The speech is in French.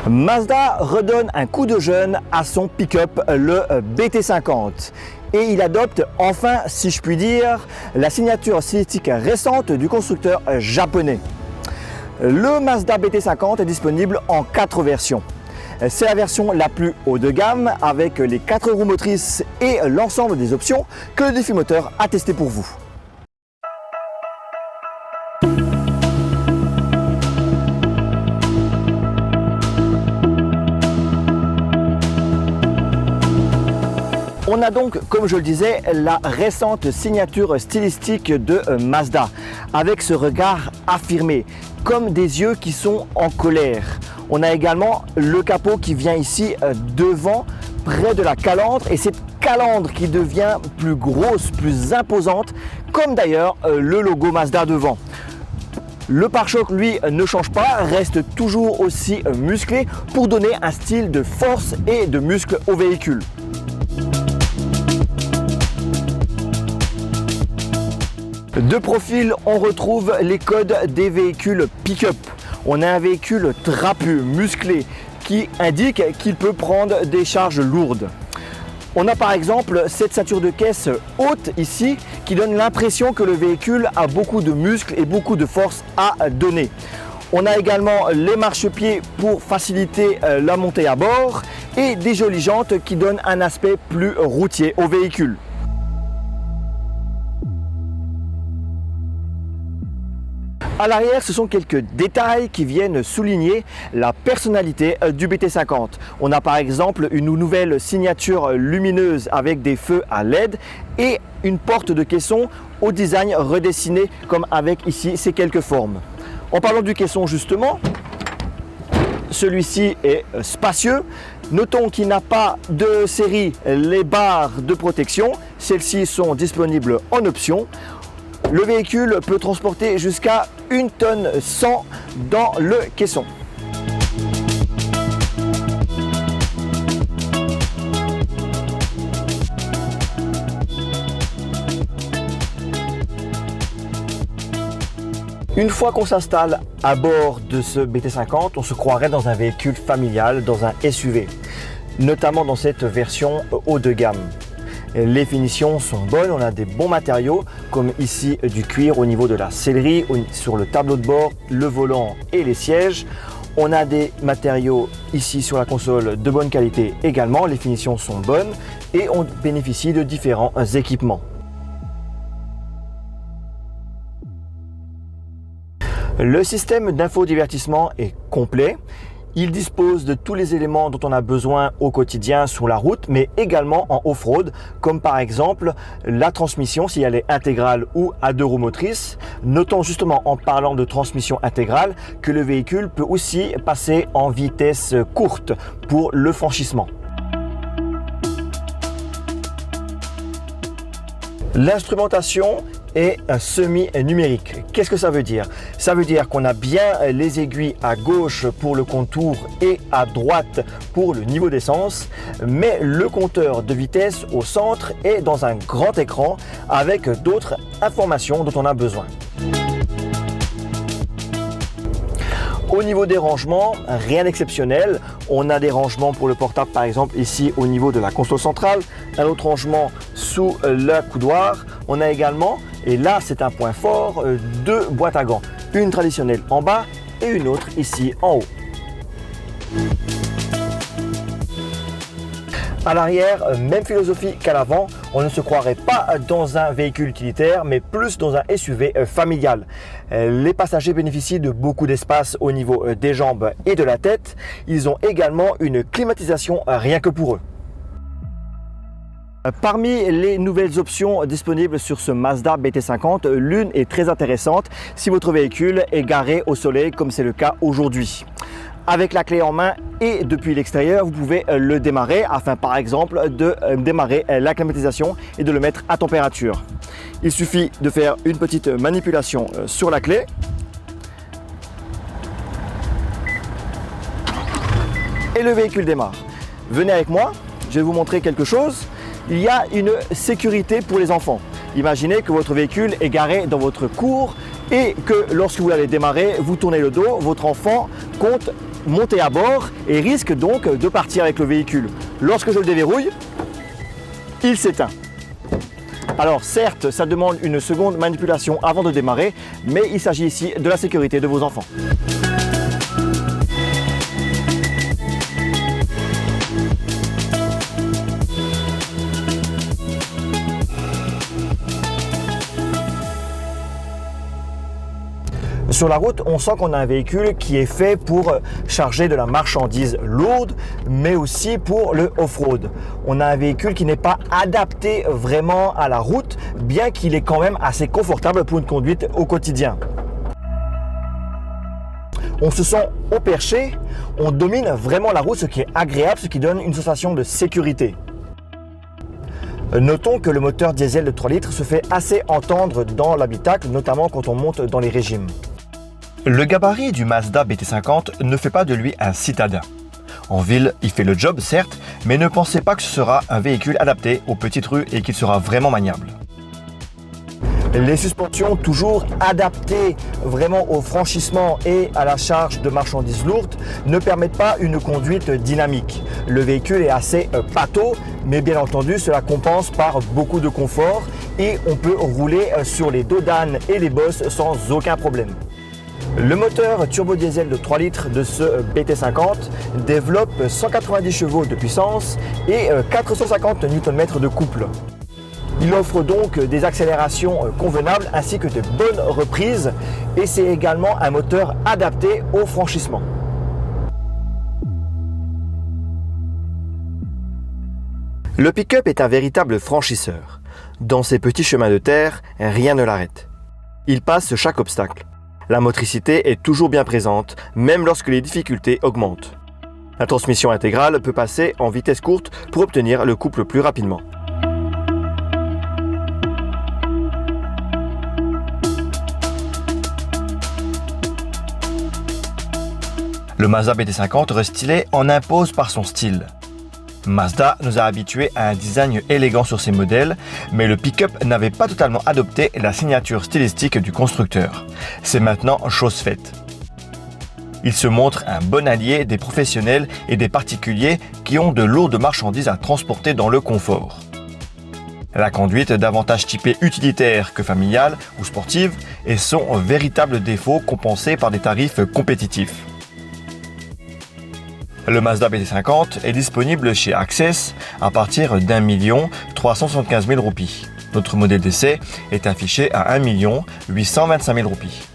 Mazda redonne un coup de jeune à son pick-up, le BT50. Et il adopte enfin, si je puis dire, la signature stylistique récente du constructeur japonais. Le Mazda BT50 est disponible en 4 versions. C'est la version la plus haut de gamme avec les 4 roues motrices et l'ensemble des options que le Défi Moteur a testé pour vous. On a donc, comme je le disais, la récente signature stylistique de Mazda, avec ce regard affirmé, comme des yeux qui sont en colère. On a également le capot qui vient ici devant, près de la calandre, et cette calandre qui devient plus grosse, plus imposante, comme d'ailleurs le logo Mazda devant. Le pare-choc, lui, ne change pas, reste toujours aussi musclé pour donner un style de force et de muscle au véhicule. De profil, on retrouve les codes des véhicules pick-up. On a un véhicule trapu, musclé, qui indique qu'il peut prendre des charges lourdes. On a par exemple cette ceinture de caisse haute ici qui donne l'impression que le véhicule a beaucoup de muscles et beaucoup de force à donner. On a également les marchepieds pour faciliter la montée à bord et des jolies jantes qui donnent un aspect plus routier au véhicule. À l'arrière, ce sont quelques détails qui viennent souligner la personnalité du BT50. On a par exemple une nouvelle signature lumineuse avec des feux à LED et une porte de caisson au design redessiné comme avec ici ces quelques formes. En parlant du caisson justement, celui-ci est spacieux. Notons qu'il n'a pas de série les barres de protection. Celles-ci sont disponibles en option. Le véhicule peut transporter jusqu'à 1 tonne 100 dans le caisson. Une fois qu'on s'installe à bord de ce BT50, on se croirait dans un véhicule familial, dans un SUV, notamment dans cette version haut de gamme. Les finitions sont bonnes, on a des bons matériaux comme ici du cuir au niveau de la sellerie, sur le tableau de bord, le volant et les sièges. On a des matériaux ici sur la console de bonne qualité également, les finitions sont bonnes et on bénéficie de différents équipements. Le système d'infodivertissement est complet. Il dispose de tous les éléments dont on a besoin au quotidien sur la route, mais également en off-road, comme par exemple la transmission, si elle est intégrale ou à 2 roues motrices. Notons justement en parlant de transmission intégrale que le véhicule peut aussi passer en vitesse courte pour le franchissement. L'instrumentation est semi-numérique. Qu'est-ce que ça veut dire? Ça veut dire qu'on a bien les aiguilles à gauche pour le contour et à droite pour le niveau d'essence, mais le compteur de vitesse au centre est dans un grand écran avec d'autres informations dont on a besoin. Au niveau des rangements, rien d'exceptionnel. On a des rangements pour le portable par exemple ici au niveau de la console centrale, un autre rangement sous le coudoir. On a également, et là c'est un point fort, 2 boîtes à gants. Une traditionnelle en bas et une autre ici en haut. À l'arrière, même philosophie qu'à l'avant, on ne se croirait pas dans un véhicule utilitaire, mais plus dans un SUV familial. Les passagers bénéficient de beaucoup d'espace au niveau des jambes et de la tête. Ils ont également une climatisation rien que pour eux. Parmi les nouvelles options disponibles sur ce Mazda BT50, l'une est très intéressante si votre véhicule est garé au soleil comme c'est le cas aujourd'hui. Avec la clé en main et depuis l'extérieur, vous pouvez le démarrer afin par exemple de démarrer la climatisation et de le mettre à température. Il suffit de faire une petite manipulation sur la clé. Et le véhicule démarre. Venez avec moi, je vais vous montrer quelque chose. Il y a une sécurité pour les enfants. Imaginez que votre véhicule est garé dans votre cour et que lorsque vous allez démarrer, vous tournez le dos, votre enfant compte monter à bord et risque donc de partir avec le véhicule. Lorsque je le déverrouille, il s'éteint. Alors certes, ça demande une seconde manipulation avant de démarrer, mais il s'agit ici de la sécurité de vos enfants. Sur la route, on sent qu'on a un véhicule qui est fait pour charger de la marchandise lourde, mais aussi pour le off-road. On a un véhicule qui n'est pas adapté vraiment à la route, bien qu'il est quand même assez confortable pour une conduite au quotidien. On se sent au perché, on domine vraiment la route, ce qui est agréable, ce qui donne une sensation de sécurité. Notons que le moteur diesel de 3 litres se fait assez entendre dans l'habitacle, notamment quand on monte dans les régimes. Le gabarit du Mazda BT50 ne fait pas de lui un citadin. En ville, il fait le job certes, mais ne pensez pas que ce sera un véhicule adapté aux petites rues et qu'il sera vraiment maniable. Les suspensions toujours adaptées vraiment au franchissement et à la charge de marchandises lourdes ne permettent pas une conduite dynamique. Le véhicule est assez pâteau, mais bien entendu cela compense par beaucoup de confort et on peut rouler sur les dos d'âne et les bosses sans aucun problème. Le moteur turbo-diesel de 3 litres de ce BT50 développe 190 chevaux de puissance et 450 Nm de couple. Il offre donc des accélérations convenables ainsi que de bonnes reprises et c'est également un moteur adapté au franchissement. Le pick-up est un véritable franchisseur. Dans ces petits chemins de terre, rien ne l'arrête. Il passe chaque obstacle. La motricité est toujours bien présente, même lorsque les difficultés augmentent. La transmission intégrale peut passer en vitesse courte pour obtenir le couple plus rapidement. Le Mazda BT50 restylé en impose par son style. Mazda nous a habitués à un design élégant sur ses modèles, mais le pick-up n'avait pas totalement adopté la signature stylistique du constructeur. C'est maintenant chose faite. Il se montre un bon allié des professionnels et des particuliers qui ont de lourdes marchandises à transporter dans le confort. La conduite est davantage typée utilitaire que familiale ou sportive et son véritable défaut compensé par des tarifs compétitifs. Le Mazda BT50 est disponible chez Access à partir d'1 375 000 roupies. Notre modèle d'essai est affiché à 1 825 000 roupies.